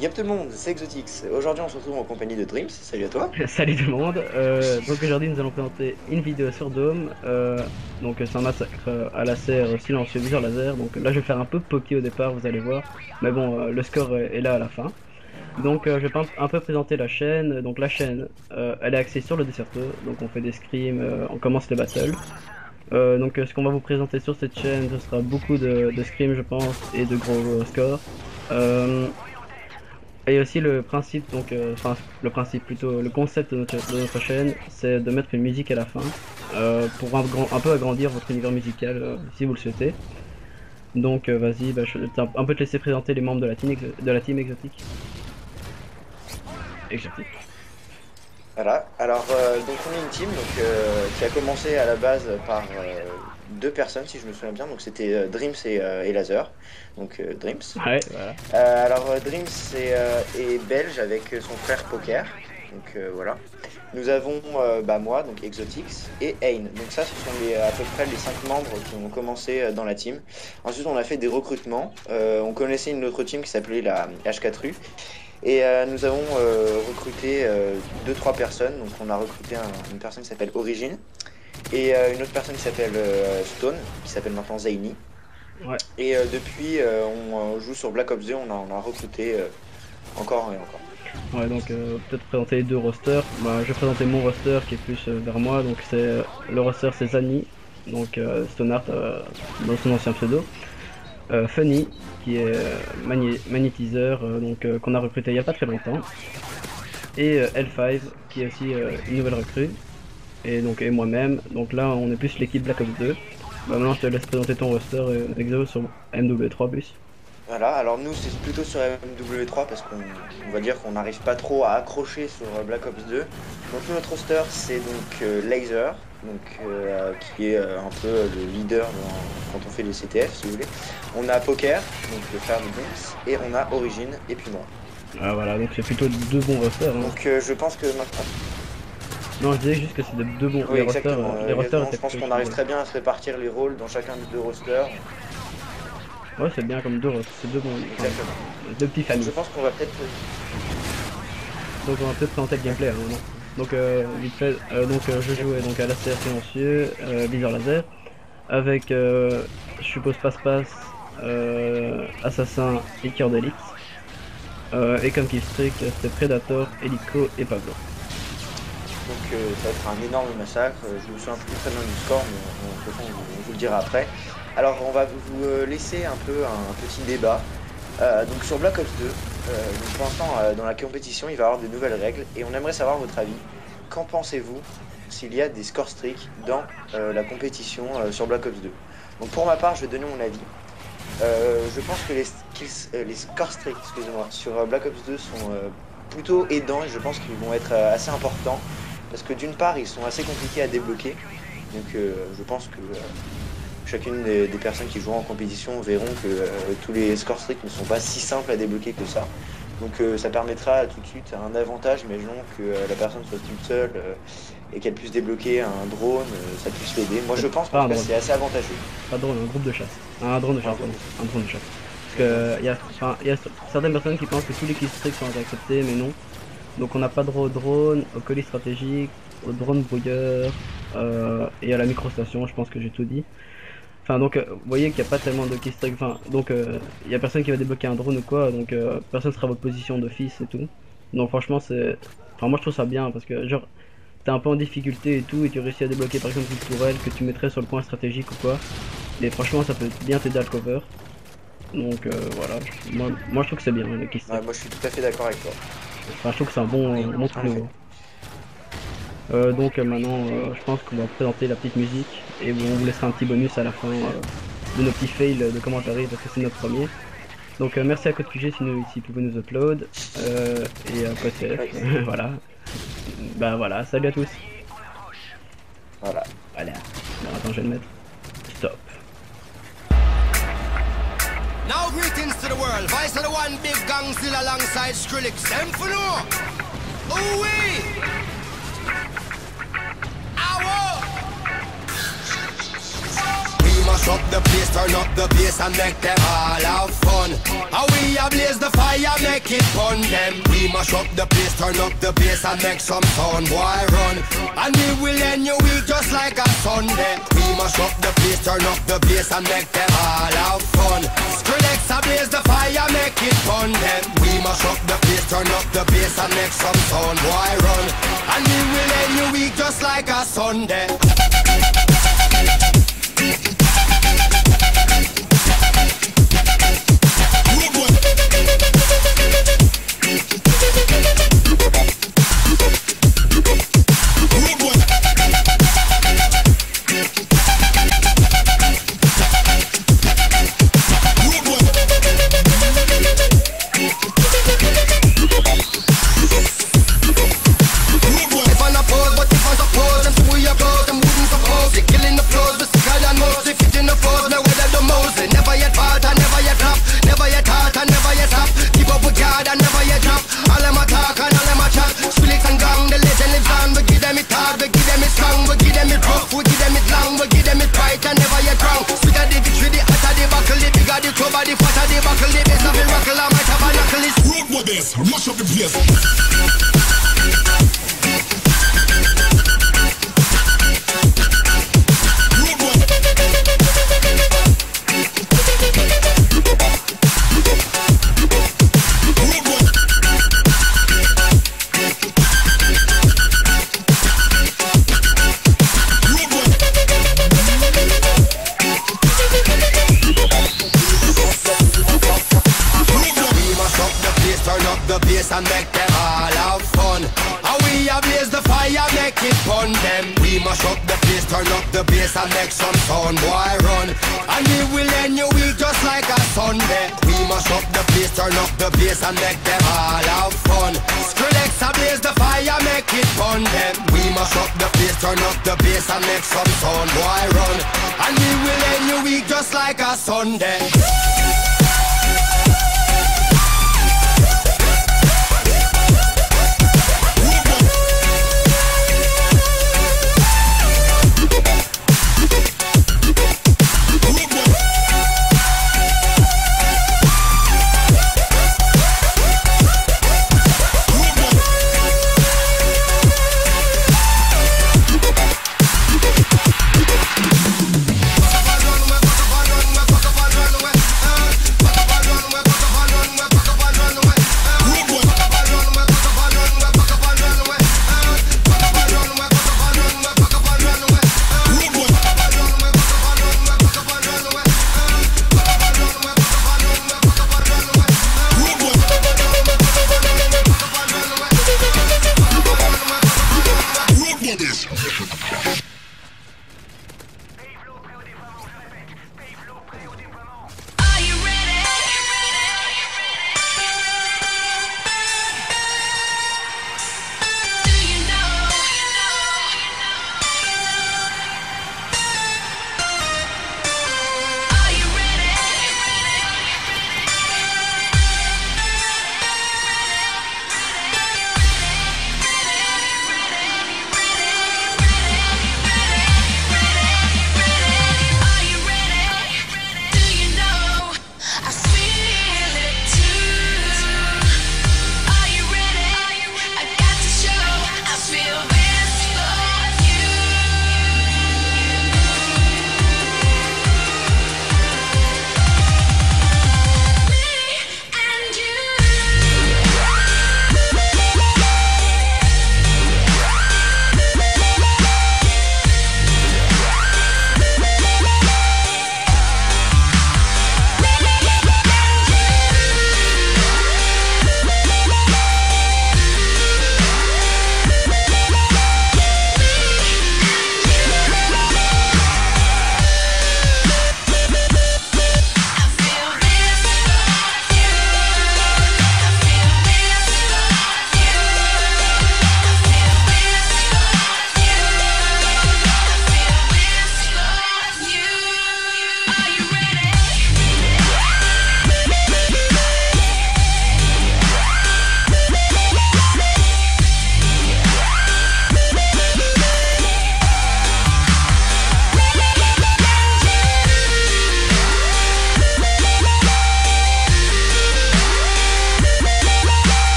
Yep tout le monde, c'est Exotix. Aujourd'hui on se retrouve en compagnie de Dreams, salut à toi. Salut tout le monde. Donc aujourd'hui nous allons présenter une vidéo sur Dome. C'est un massacre à la serre silencieux viseur laser. Donc là je vais faire un peu pokey au départ, vous allez voir. Mais bon, le score est là à la fin. Je vais un peu présenter la chaîne. Donc la chaîne, elle est axée sur le Desserto. Donc on fait des scrims, on commence les battles. Ce qu'on va vous présenter sur cette chaîne, ce sera beaucoup de scrims je pense et de gros scores. Euh, Et aussi le principe, le principe plutôt, le concept de notre chaîne, c'est de mettre une musique à la fin pour un peu agrandir votre univers musical si vous le souhaitez. Vas-y, je vais un peu te laisser présenter les membres de de la team exotique. Exotique. Voilà, alors donc on est une team qui a commencé à la base par deux personnes si je me souviens bien, donc c'était Dreams et Laser, Dreams. Ouais, voilà. Dreams est belge avec son frère Poker, voilà. Nous avons moi, donc Exotix, et Ain. Donc ça, ce sont à peu près les 5 membres qui ont commencé dans la team. Ensuite, on a fait des recrutements. On connaissait une autre team qui s'appelait la H4U. Et nous avons recruté 2-3 personnes. Donc on a recruté une personne qui s'appelle Origin et une autre personne qui s'appelle Stone, qui s'appelle maintenant Zaini. Ouais. Et depuis, on joue sur Black Ops 2, on a recruté encore et encore. Ouais, peut-être présenter les deux rosters. Bah, je vais présenter mon roster qui est plus vers moi. Le roster c'est Zani, Stoneheart dans son ancien pseudo. Funny qui est magnétiseur qu'on a recruté il y a pas très longtemps, et L5 qui est aussi une nouvelle recrue, et moi-même. Donc là on est plus l'équipe Black Ops 2. Bah, maintenant je te laisse présenter ton roster Exo sur MW3 plus. Voilà, alors nous c'est plutôt sur MW3 parce qu'on va dire qu'on n'arrive pas trop à accrocher sur Black Ops 2. Donc nous, notre roster c'est Laser, qui est un peu le leader quand on fait les CTF si vous voulez. On a Poker, donc le frère de Dreams, et on a Origin et puis moi. Ah, voilà, donc c'est plutôt deux bons rosters, hein. Donc je pense que maintenant... Non, je disais juste que c'est deux bons. Oui exactement, Les rosters je pense qu'on arrive très bien à se répartir les rôles dans chacun des deux rosters. Ouais, c'est bien comme deux rosters, c'est deux bons. Exactement. Deux petits familles. Je pense qu'on va peut-être... Donc on va peut-être présenter le gameplay hein, non. Vite fait, je jouais donc à l'ACR silencieux, viseur laser, avec je suppose passe-passe, assassin et cœur d'élite. Et comme killstreak, c'était Predator, Helico et Pablo. Donc ça va être un énorme massacre, je me souviens plus très bien du score, mais de toute façon on vous le dira après. Alors on va vous laisser un peu un petit débat. Donc sur Black Ops 2, donc pour l'instant dans la compétition il va y avoir de nouvelles règles et on aimerait savoir votre avis. Qu'en pensez-vous s'il y a des score streaks dans la compétition sur Black Ops 2? Donc pour ma part je vais donner mon avis. Je pense que les score streaks sur Black Ops 2 sont plutôt aidants et je pense qu'ils vont être assez importants parce que d'une part ils sont assez compliqués à débloquer. Donc je pense que chacune des personnes qui joueront en compétition verront que tous les score streaks ne sont pas si simples à débloquer que ça. Donc ça permettra tout de suite un avantage, imaginons que la personne soit toute seule et qu'elle puisse débloquer un drone, ça puisse l'aider. Moi je pense que c'est assez avantageux. Pas de drone, un groupe de chasse. Un drone de chasse, un drone de chasse. Parce qu'il y a certaines personnes qui pensent que tous les killstreaks sont acceptés, mais non. Donc on n'a pas droit au drone, au colis stratégique, au drone brouilleur et à la microstation, je pense que j'ai tout dit. Vous voyez qu'il n'y a pas tellement de killstreak, il y a personne qui va débloquer un drone ou quoi, personne sera à votre position d'office et tout. Donc franchement moi je trouve ça bien parce que genre t'es un peu en difficulté et tout et tu réussis à débloquer par exemple une tourelle que tu mettrais sur le point stratégique ou quoi. Et franchement ça peut bien t'aider à le cover. Voilà, moi je trouve que c'est bien le killstreak. Ouais, moi je suis tout à fait d'accord avec toi. Enfin je trouve que c'est un bon truc nouveau. Maintenant, je pense qu'on va présenter la petite musique et on vous laissera un petit bonus à la fin de nos petits fails de commentaires parce que c'est notre premier. Donc merci à CodeQG s'il pouvait nous upload et à CodeCF. Voilà. Bah voilà, salut à tous. Voilà. Voilà. Bon, attends, je vais le mettre. Stop. Now greetings to the world. Vice of the one big gang still alongside Skrillex. Them for no. Ooh wee. Ow. We mash up the place, turn up the bass. place and make them all have fun. How we ablaze the fire, make it fun them. We mash up the place, turn up the bass and make some sound, boy run. And we will end your week just like a Sunday. We mash up the place, turn up the bass and make them all have fun. Skrillex ablaze the fire, make it fun them. We mash up the place, turn up the bass and make some sound, boy run. And we will end your week just like a Sunday. Rush up the place. And make them all have fun. How we ablaze the fire, make it fun them. We mash up the place, turn up the bass and make some sound, boy run. And we will end your week just like a Sunday. We mash up the place, turn up the bass and make them all have fun. Skrillex ablaze the fire, make it fun them. We mash up the place, turn up the bass and make some sound, boy run. And we will end your week just like a Sunday.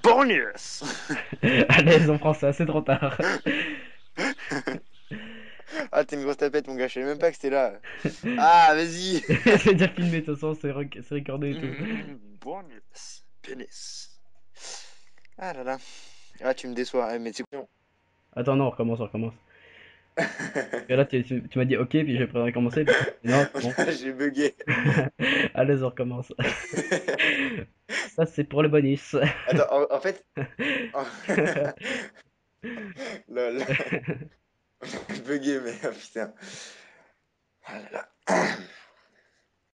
Bonus. À l'aise en français, c'est trop tard. Ah, t'es une grosse tapette, mon gars, je savais même pas que c'était là. Ah, vas-y. C'est déjà filmé, de toute façon, c'est recordé et tout. Bonus. Pénis. Ah là là. Ah, tu me déçois. Ah, mais c'est con. Attends, non, on recommence. Et là, tu m'as dit ok, puis j'ai préparé à commencer. Puis... Non, c'est bon. J'ai bugué. À l'aise, on recommence. Ça, c'est pour le bonus. Attends, en fait. en- Lol. Bugué, mais oh, putain. Ah là là.